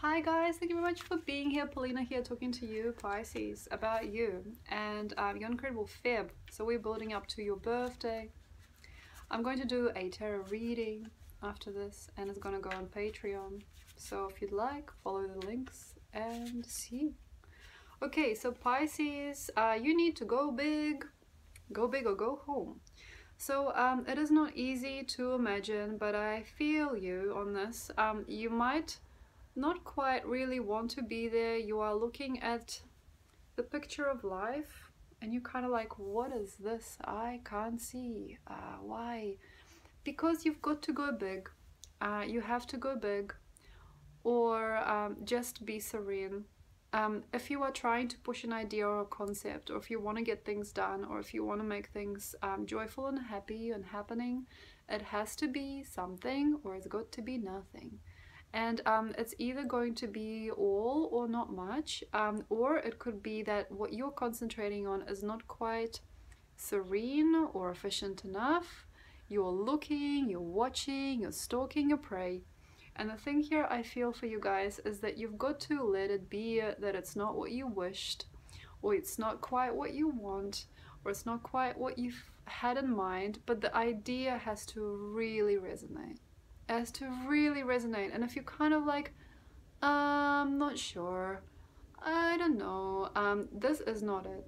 Hi guys, thank you very much for being here. Paulina here talking to you, Pisces, about you and your incredible Feb. So we're building up to your birthday. I'm going to do a tarot reading after this and it's going to go on Patreon. So if you'd like, follow the links and see. Okay, so Pisces, you need to go big or go home. So it is not easy to imagine, but I feel you on this. You might not quite really want to be there. You are looking at the picture of life and you're kind of like, what is this? I can't see. Why? Because you've got to go big. You have to go big, or just be serene. If you are trying to push an idea or a concept, or if you want to get things done, or if you want to make things joyful and happy and happening, it has to be something or it's got to be nothing. And it's either going to be all or not much, or it could be that what you're concentrating on is not quite serene or efficient enough. You're looking, you're watching, you're stalking your prey. And the thing here I feel for you guys is that you've got to let it be that it's not what you wished, or it's not quite what you want, or it's not quite what you've had in mind, but the idea has to really resonate. It has to really resonate. And if you're kind of like, I'm not sure, I don't know, this is not it.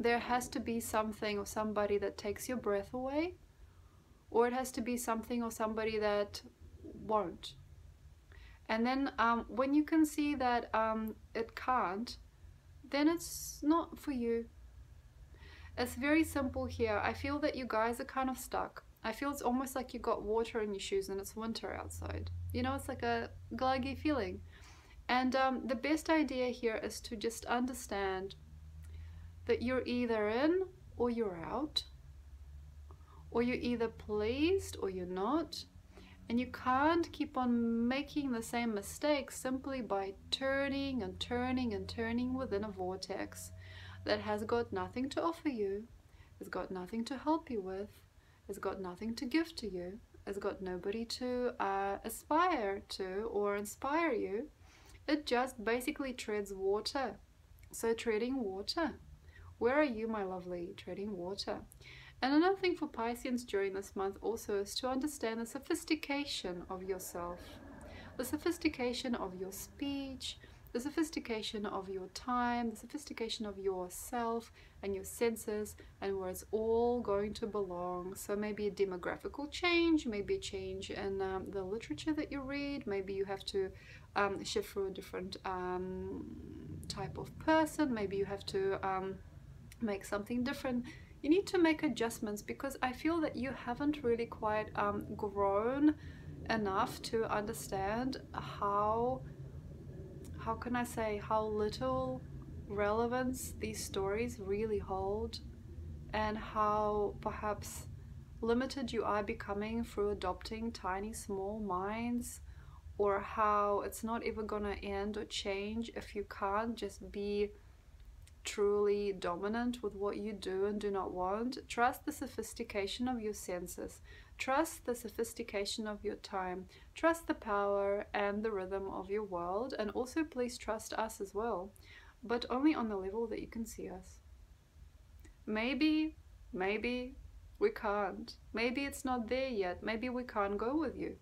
There has to be something or somebody that takes your breath away, or it has to be something or somebody that won't. And then when you can see that it can't, then it's not for you. It's very simple here. I feel that you guys are kind of stuck. I feel it's almost like you got water in your shoes and it's winter outside. You know, it's like a gluggy feeling. And the best idea here is to just understand that you're either in or you're out, or you're either pleased or you're not. And you can't keep on making the same mistakes simply by turning and turning and turning within a vortex that has got nothing to offer you, has got nothing to help you with, has got nothing to give to you, has got nobody to aspire to or inspire you. It just basically treads water. So treading water. Where are you, my lovely? Treading water. And another thing for Pisceans during this month also is to understand the sophistication of yourself, the sophistication of your speech, the sophistication of your time, the sophistication of yourself and your senses, and where it's all going to belong. So maybe a demographical change, maybe a change in the literature that you read, maybe you have to shift through a different type of person, maybe you have to make something different. You need to make adjustments because I feel that you haven't really quite grown enough to understand how can I say, how little relevance these stories really hold, and how perhaps limited you are becoming through adopting tiny small minds, or how it's not ever gonna end or change if you can't just be truly dominant with what you do and do not want. Trust the sophistication of your senses. Trust the sophistication of your time. Trust the power and the rhythm of your world. And also please trust us as well, but only on the level that you can see us. Maybe we can't. Maybe it's not there yet. Maybe we can't go with you.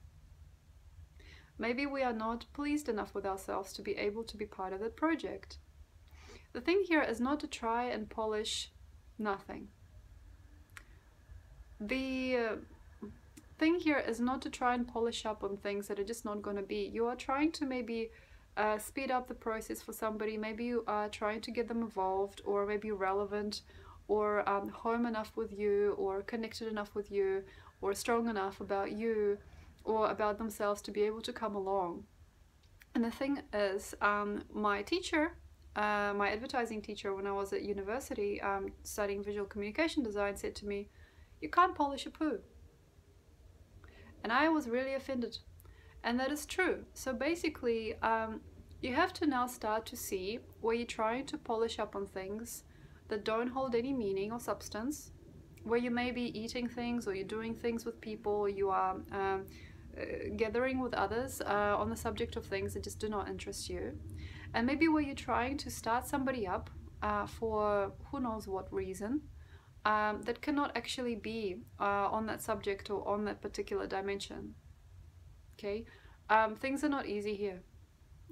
Maybe we are not pleased enough with ourselves to be able to be part of the project. The thing here is not to try and polish nothing. The thing here is not to try and polish up on things that are just not going to be. You are trying to maybe speed up the process for somebody. Maybe you are trying to get them involved, or maybe relevant, or home enough with you, or connected enough with you, or strong enough about you or about themselves to be able to come along. And the thing is, my teacher, my advertising teacher when I was at university studying visual communication design, said to me, you can't polish a poo. And I was really offended. And that is true. So basically, you have to now start to see where you're trying to polish up on things that don't hold any meaning or substance, where you may be eating things, or you're doing things with people, or you are gathering with others on the subject of things that just do not interest you. And maybe where you're trying to start somebody up for who knows what reason, that cannot actually be on that subject or on that particular dimension. Okay, things are not easy here.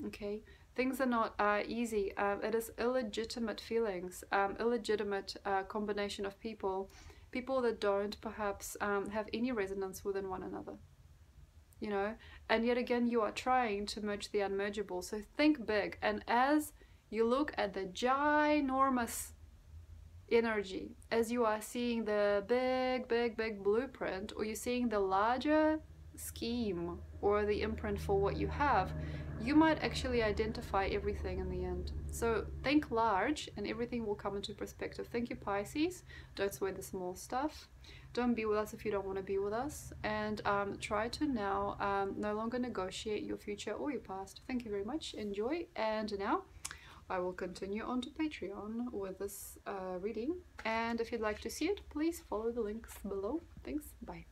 Okay, things are not easy. It is illegitimate feelings, illegitimate combination of people that don't perhaps have any resonance within one another, you know. And yet again, you are trying to merge the unmergeable. So think big, and as you look at the ginormous energy, as you are seeing the big blueprint, or you're seeing the larger scheme or the imprint for what you have, you might actually identify everything in the end. So think large and everything will come into perspective. Thank you, Pisces. Don't sweat the small stuff. Don't be with us if you don't want to be with us. And try to now no longer negotiate your future or your past. Thank you very much. Enjoy. And now I will continue on to Patreon with this reading. And if you'd like to see it, please follow the links below. Thanks. Bye.